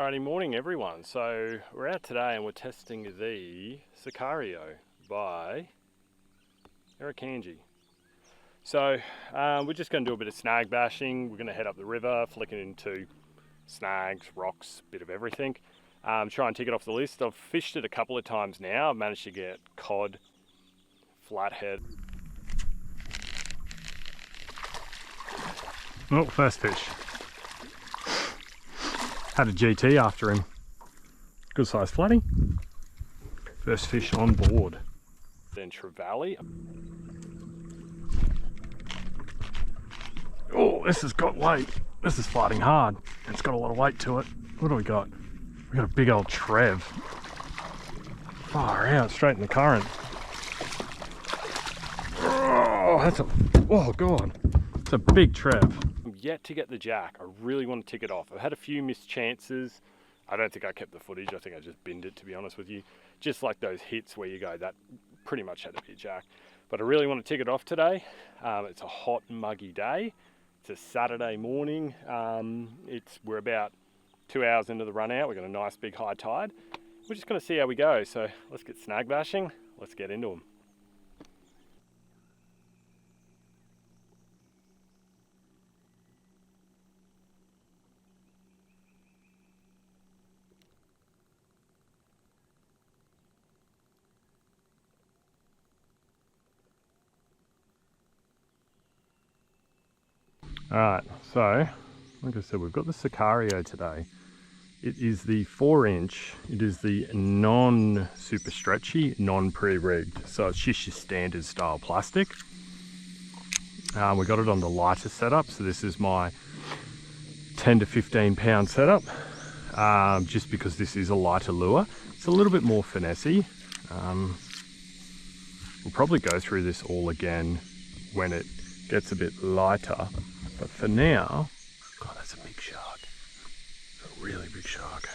Alrighty, morning everyone. So we're out today and we're testing the Sicario by Irunkanji. So we're just going to do a bit of snag bashing. We're going to head up the river, flicking into snags, rocks, bit of everything. Try and tick it off the list. I've fished it a couple of times now. I've managed to get cod, flathead. Oh, first fish. Had a GT after him. Good size flatty. First fish on board. Then Trevally. Oh, this has got weight. This is fighting hard. It's got a lot of weight to it. What do we got? We got a big old Trev. Far out, straight in the current. Oh, that's a, oh God. It's a big Trev. I'm yet to get the jack. I really want to tick it off. I've had a few missed chances. I don't think I kept the footage. I think I just binned it, to be honest with you. Just like those hits where you go, that pretty much had to be a jack. But I really want to tick it off today. It's a hot, muggy day. It's a Saturday morning. We're about 2 hours into the run out. We've got a nice big high tide. We're just going to see how we go. So let's get snag bashing. Let's get into them. Alright, so like I said, we've got the Sicario today. It is the 4-inch, it is the non-super stretchy, non-pre-rigged. So it's just your standard style plastic. We got it on the lighter setup, so this is my 10 to 15 pound setup. Just because this is a lighter lure. It's a little bit more finessey. We'll probably go through this all again when it gets a bit lighter. But for now, God, that's a big shark. It's a really big shark.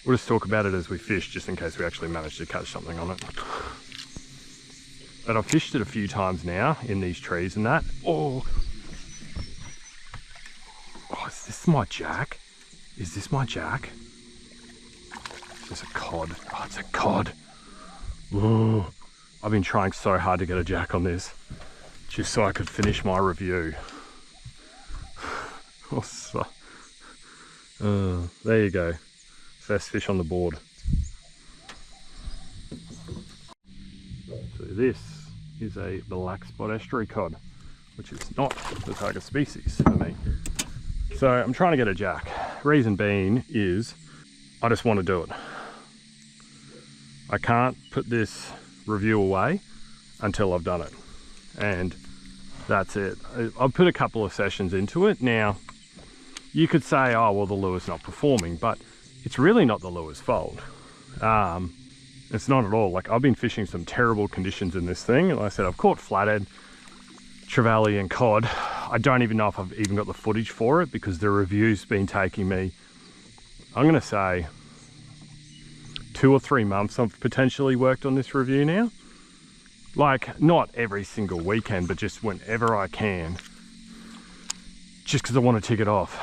We'll just talk about it as we fish, just in case we actually manage to catch something on it. But I've fished it a few times now in these trees and that. Oh, is this my jack? Is this my jack? Is this a cod? Oh, it's a cod. Oh, I've been trying so hard to get a jack on this, just so I could finish my review. There you go. First fish on the board. So this is a black spot estuary cod, which is not the target species for me. So I'm trying to get a jack. Reason being is I just want to do it. I can't put this review away until I've done it. And that's it. I've put a couple of sessions into it. Now, you could say, oh, well, the lure's not performing, but it's really not the lure's fault. It's not at all. Like, I've been fishing some terrible conditions in this thing. Like I said, I've caught flathead, trevally and cod. I don't even know if I've even got the footage for it because the review's been taking me, I'm gonna say 2 or 3 months I've potentially worked on this review now. Like, not every single weekend, but just whenever I can, just because I want to tick it off.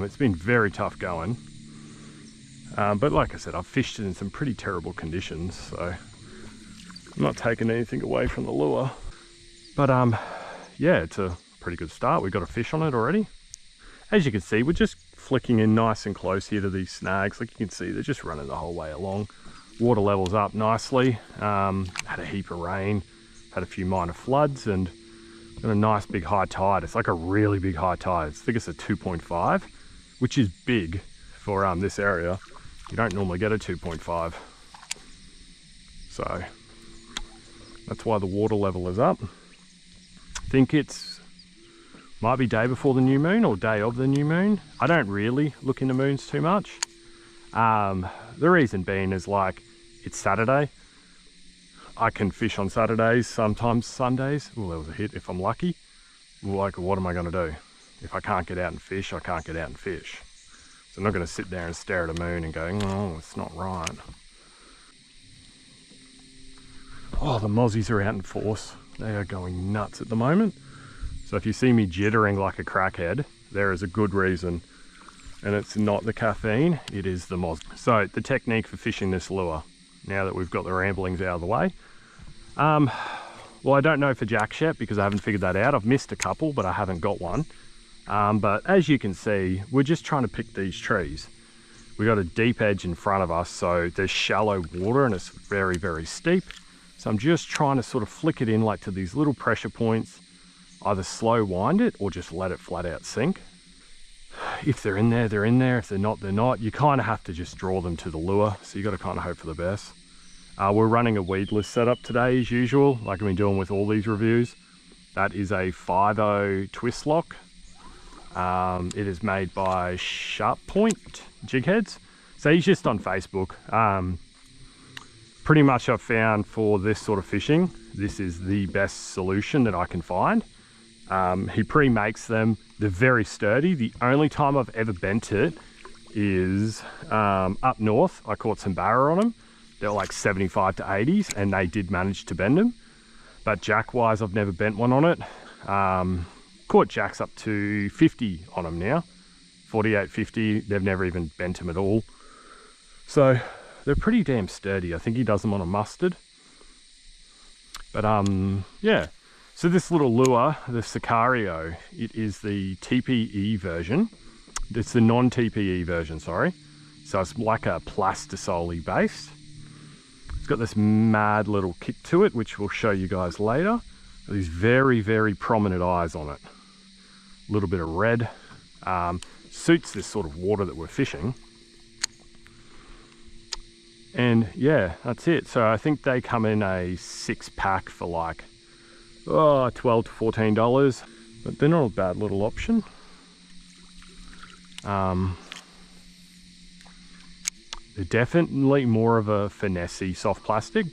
It's been very tough going, but like I said, I've fished it in some pretty terrible conditions, so I'm not taking anything away from the lure. But yeah, it's a pretty good start. We've got a fish on it already. As you can see, we're just flicking in nice and close here to these snags. Like you can see, they're just running the whole way along. Water levels up nicely. Had a heap of rain, had a few minor floods, and a nice big high tide. It's like a really big high tide. I think it's a 2.5, which is big for this area. You don't normally get a 2.5. So that's why the water level is up. I think it's might be day before the new moon or day of the new moon. I don't really look into moons too much. The reason being is, like, it's Saturday. I can fish on Saturdays, sometimes Sundays. Well, there was a hit if I'm lucky. Like, what am I going to do? If I can't get out and fish, I can't get out and fish. So I'm not going to sit there and stare at a moon and go, oh, it's not right. Oh, the mozzies are out in force. They are going nuts at the moment. So if you see me jittering like a crackhead, there is a good reason and it's not the caffeine, it is the moz. So the technique for fishing this lure, now that we've got the ramblings out of the way. Well, I don't know for jacks yet because I haven't figured that out. I've missed a couple, but I haven't got one. But as you can see, we're just trying to pick these trees. We got a deep edge in front of us, so there's shallow water and it's very, very steep. So I'm just trying to sort of flick it in like to these little pressure points, either slow wind it or just let it flat out sink. If they're in there, they're in there. If they're not, they're not. You kind of have to just draw them to the lure. So you got to kind of hope for the best. We're running a weedless setup today as usual, like I've been doing with all these reviews. That is a 5.0 twist lock. It is made by Sharp Point Jig Heads. So he's just on Facebook. Pretty much I've found for this sort of fishing, this is the best solution that I can find. He pre-makes them. They're very sturdy. The only time I've ever bent it is up north. I caught some barra on them. They're like 75 to 80s and they did manage to bend them. But jack wise, I've never bent one on it. Caught jacks up to 50 on them now. 48, 50, they've never even bent them at all. So they're pretty damn sturdy. I think he does them on a mustard. But yeah. So this little lure, the Sicario, it is the TPE version. It's the non-TPE version, sorry. So it's like a plastisole based. It's got this mad little kick to it, which we'll show you guys later. These very, very prominent eyes on it. A little bit of red. Suits this sort of water that we're fishing. And yeah, that's it. So I think they come in a 6-pack for like $12 to $14, but they're not a bad little option. They're definitely more of a finessey soft plastic,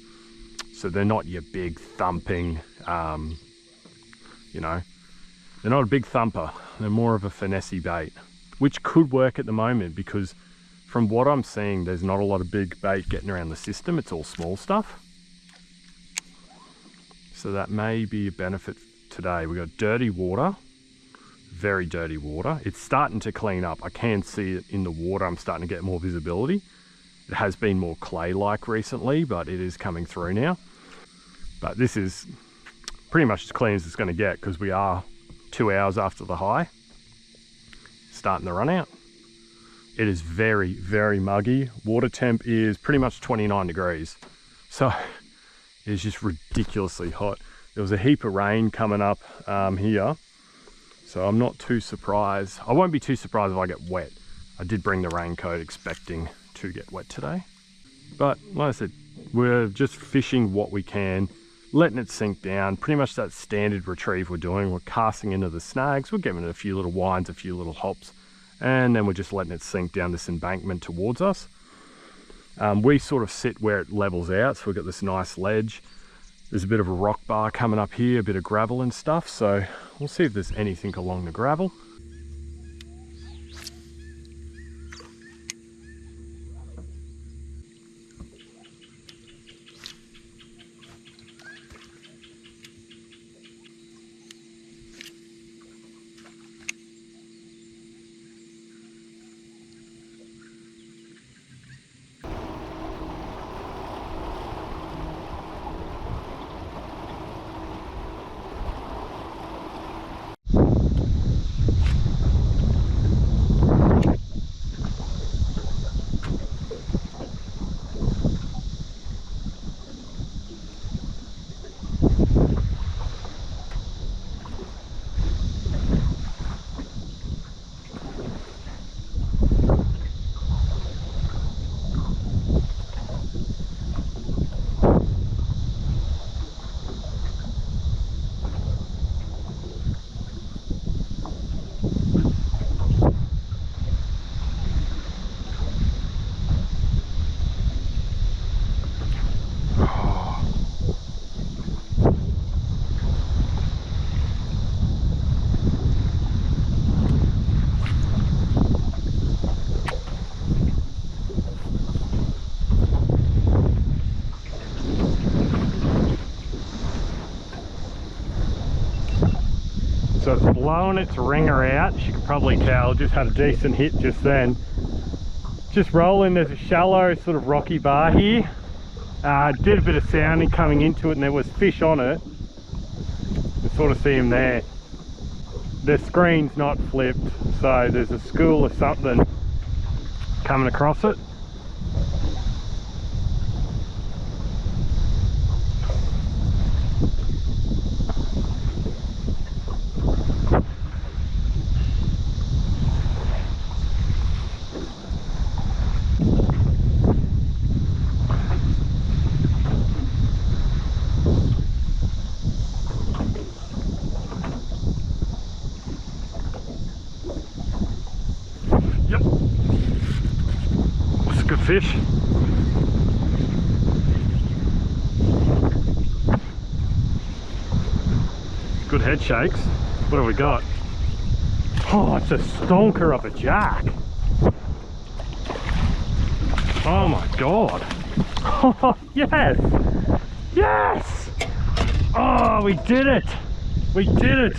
so they're not your big thumping, you know, they're not a big thumper. They're more of a finessey bait, which could work at the moment because from what I'm seeing, there's not a lot of big bait getting around the system. It's all small stuff. So that may be a benefit today. We've got dirty water, very dirty water. It's starting to clean up. I can see it in the water. I'm starting to get more visibility. It has been more clay-like recently, but it is coming through now. But this is pretty much as clean as it's going to get because we are 2 hours after the high. Starting to run out. It is very, very muggy. Water temp is pretty much 29 degrees. So it's just ridiculously hot. There was a heap of rain coming up here. So I'm not too surprised. I won't be too surprised if I get wet. I did bring the raincoat expecting to get wet today. But like I said, we're just fishing what we can, letting it sink down. Pretty much that standard retrieve we're doing. We're casting into the snags. We're giving it a few little winds, a few little hops, and then we're just letting it sink down this embankment towards us. We sort of sit where it levels out, so we've got this nice ledge. There's a bit of a rock bar coming up here, a bit of gravel and stuff, so we'll see if there's anything along the gravel. blowing its ringer out. You can probably tell, just had a decent hit just then. Just rolling, there's a shallow sort of rocky bar here. Did a bit of sounding coming into it and there was fish on it. You sort of see him there. The screen's not flipped, so there's a school or something coming across it. Good fish. Good head shakes. What have we got? Oh, it's a stonker of a jack. Oh my god. Oh, yes! Yes! Oh, we did it! We did it!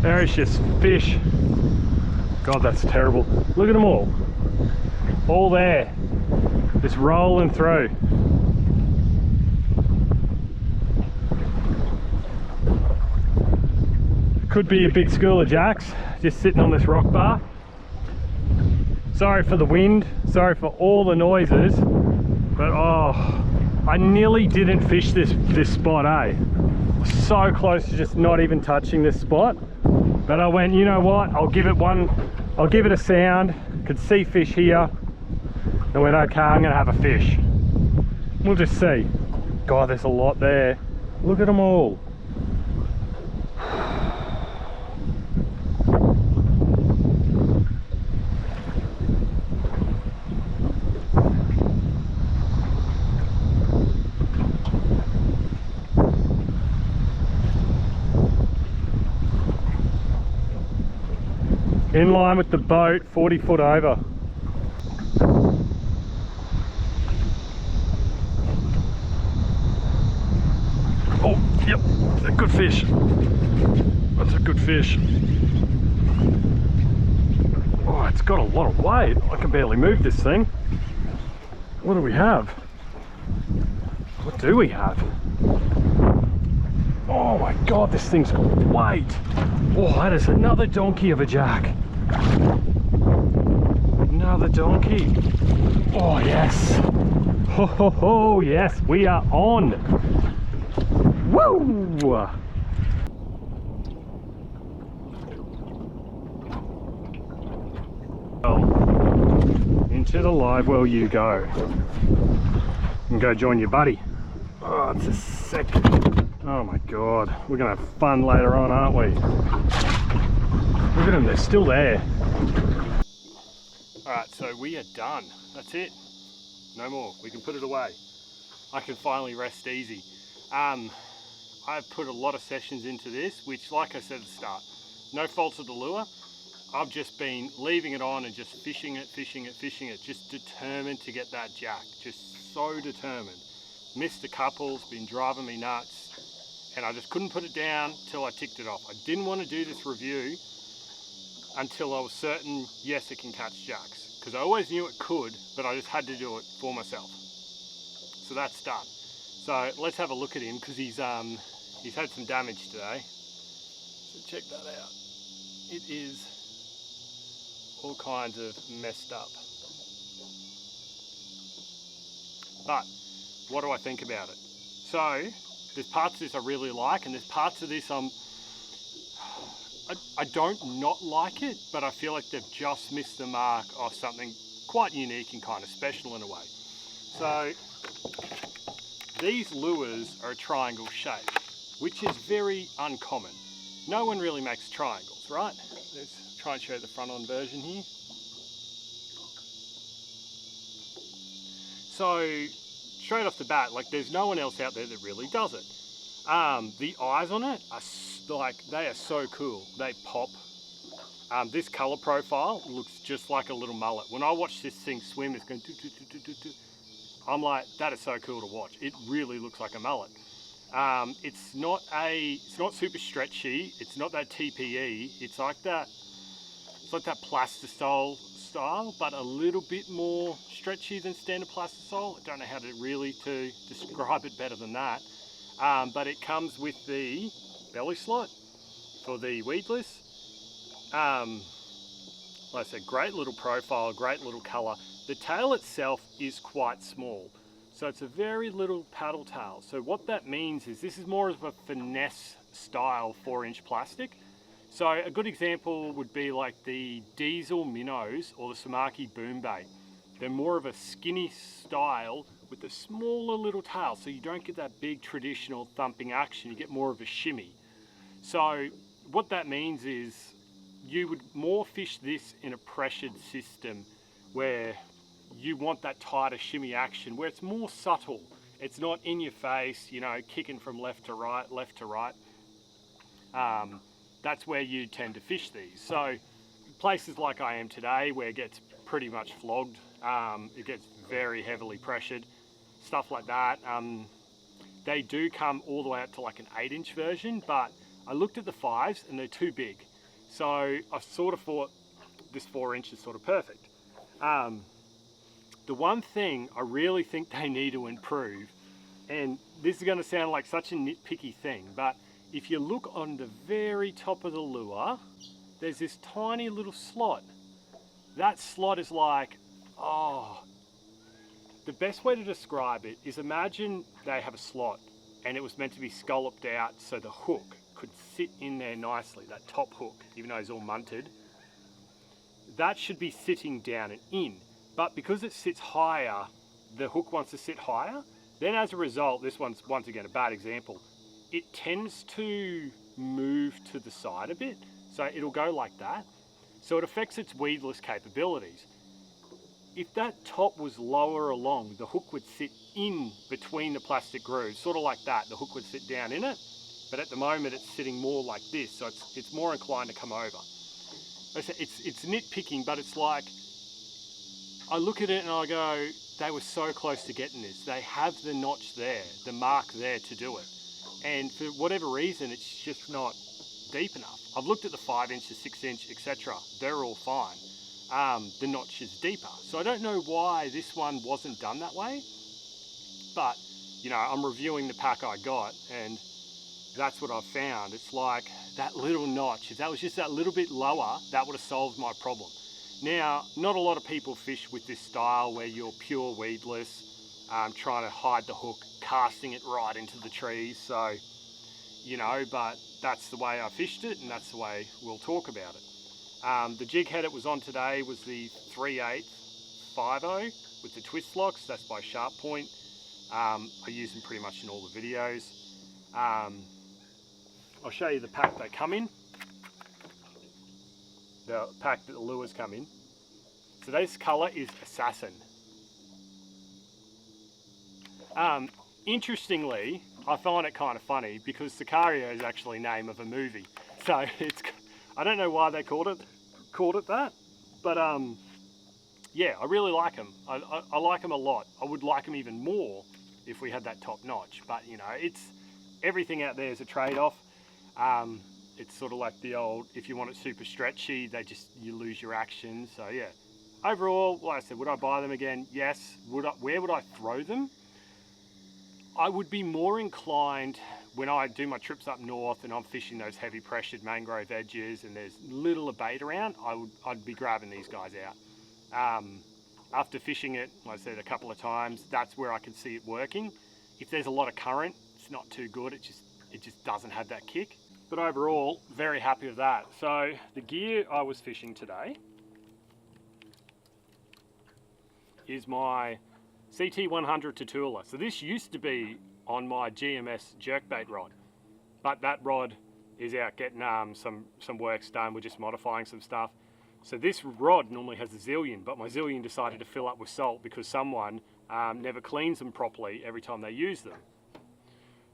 There is just fish. God, that's terrible. Look at them all. All there. Just rolling through. Could be a big school of jacks just sitting on this rock bar. Sorry for the wind. Sorry for all the noises. But oh, I nearly didn't fish this spot, eh? So close to just not even touching this spot. But I went, you know what, I'll give it a sound. Could see fish here. I went, okay, I'm gonna have a fish. We'll just see. God, there's a lot there. Look at them all. In line with the boat, 40 foot over. Oh, yep, that's a good fish. That's a good fish. Oh, it's got a lot of weight. I can barely move this thing. What do we have? What do we have? Oh my god, this thing's got weight. Oh, that is another donkey of a jack. Another donkey. Oh yes. Ho ho ho, yes, we are on. Woo! Well, into the live well you go. And go join your buddy. Oh, it's a sick. Oh my god, we're gonna have fun later on, aren't we? Look at them, they're still there. Alright, so we are done. That's it. No more. We can put it away. I can finally rest easy. I've put a lot of sessions into this, which, like I said at the start, no fault of the lure. I've just been leaving it on and just fishing it, just determined to get that jack. Just so determined. Missed a couple, it's been driving me nuts, and I just couldn't put it down till I ticked it off. I didn't want to do this review until I was certain, yes, it can catch jacks, because I always knew it could, but I just had to do it for myself. So that's done. So let's have a look at him, because he's had some damage today. So check that out. It is all kinds of messed up. But what do I think about it? So there's parts of this I really like, and there's parts of this I don't not like it, but I feel like they've just missed the mark of something quite unique and kind of special in a way. So these lures are a triangle shape, which is very uncommon. No one really makes triangles, right? Let's try and show the front on version here. So straight off the bat, like, there's no one else out there that really does it. The eyes on it are they are so cool. They pop. This color profile looks just like a little mullet. When I watch this thing swim, it's going do, do, do, do, do, do. I'm like, that is so cool to watch. It really looks like a mullet. It's not super stretchy. It's not that TPE. It's like that plastisol style, but a little bit more stretchy than standard plastisol. I don't know how to describe it better than that. But it comes with the belly slot for the weedless. Like I said, great little profile, great little colour. The tail itself is quite small, so it's a very little paddle tail. So what that means is this is more of a finesse style 4-inch plastic. So a good example would be like the diesel minnows or the Samaki boom bait. They're more of a skinny style with a smaller little tail, so you don't get that big traditional thumping action, you get more of a shimmy. So what that means is you would more fish this in a pressured system where you want that tighter shimmy action, where it's more subtle. It's not in your face, you know, kicking from left to right. That's where you tend to fish these. So places like I am today, where it gets pretty much flogged, it gets very heavily pressured, stuff like that. They do come all the way up to like an 8-inch version, but I looked at the 5s and they're too big. So I sort of thought this 4-inch is sort of perfect. The one thing I really think they need to improve, and this is going to sound like such a nitpicky thing, but if you look on the very top of the lure, there's this tiny little slot. That slot is like, the best way to describe it is, imagine they have a slot and it was meant to be scalloped out so the hook could sit in there nicely, that top hook, even though it's all munted. That should be sitting down and in, but because it sits higher, the hook wants to sit higher, then as a result, this one's once again a bad example, it tends to move to the side a bit, so it'll go like that. So it affects its weedless capabilities. If that top was lower along, the hook would sit in between the plastic grooves, sort of like that. The hook would sit down in it, but at the moment it's sitting more like this, so it's more inclined to come over. It's nitpicking, but it's like, I look at it and I go, they were so close to getting this. They have the notch there, the mark there to do it. And for whatever reason, it's just not deep enough. I've looked at the 5-inch, the 6-inch, etc. They're all fine. The notch is deeper. So I don't know why this one wasn't done that way, but you know, I'm reviewing the pack I got and that's what I've found. It's like that little notch, if that was just that little bit lower, that would have solved my problem. Now, not a lot of people fish with this style where you're pure weedless, trying to hide the hook, casting it right into the trees. So, you know, but that's the way I fished it and that's the way we'll talk about it. The jig head it was on today was the 3/8 50 with the twist locks. That's by Sharp Point. I use them pretty much in all the videos. I'll show you the pack they come in. The pack that the lures come in. Today's colour is Assassin. Interestingly, I find it kind of funny because Sicario is actually the name of a movie. So it's, I don't know why they called it that, but yeah, I really like them. I like them a lot. I would like them even more if we had that top notch, but you know, it's, everything out there is a trade-off. It's sort of like the old, if you want it super stretchy, you lose your action. So yeah, overall, like I said, would I buy them again? Yes. Where would I throw them? I would be more inclined when I do my trips up north and I'm fishing those heavy pressured mangrove edges and there's little bait around, I'd be grabbing these guys out. After fishing it, like I said, a couple of times, that's where I can see it working. If there's a lot of current, it's not too good. It just doesn't have that kick. But overall, very happy with that. So the gear I was fishing today is my CT100 Tatula. So this used to be on my GMS jerkbait rod, but that rod is out getting some works done. We're just modifying some stuff. So this rod normally has a zillion, but my zillion decided to fill up with salt because someone never cleans them properly every time they use them.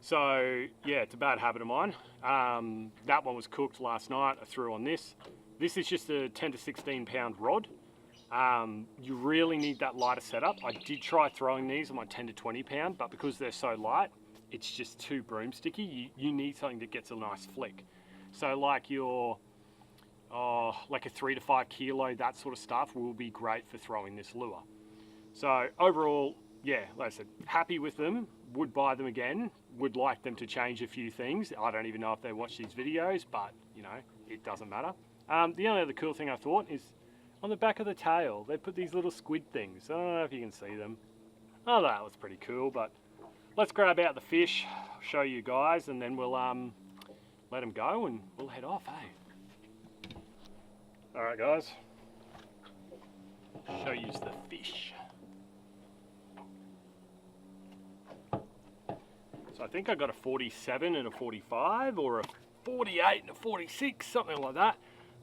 So yeah, it's a bad habit of mine. That one was cooked last night. I threw on this. This is just a 10 to 16 pound rod. You really need that lighter setup. I did try throwing these on my 10 to 20 pound, but because they're so light, it's just too broomsticky. You need something that gets a nice flick. So like your, like a 3 to 5 kilo, that sort of stuff will be great for throwing this lure. So overall, yeah, like I said, happy with them, would buy them again, would like them to change a few things. I don't even know if they watch these videos, but you know, it doesn't matter. The only other cool thing I thought is on the back of the tail, they put these little squid things. I don't know if you can see them. Oh, that was pretty cool, but let's grab out the fish, show you guys, and then we'll let them go and we'll head off, hey? All right, guys, show you the fish. So I think I got a 47 and a 45, or a 48 and a 46, something like that.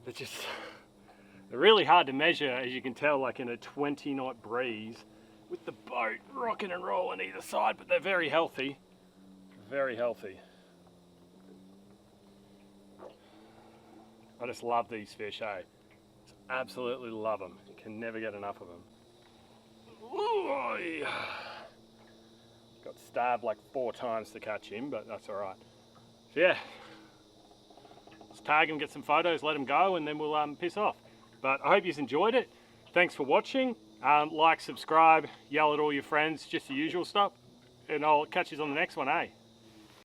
They're really hard to measure, as you can tell, like in a 20-knot breeze with the boat rocking and rolling either side, but they're very healthy. Very healthy. I just love these fish, eh? Just absolutely love them. You can never get enough of them. Ooh, got stabbed like 4 times to catch him, but that's all right. So yeah, let's tag him, get some photos, let him go, and then we'll piss off. But I hope you've enjoyed it. Thanks for watching. Like, subscribe, yell at all your friends, just the usual stuff. And I'll catch you on the next one, eh?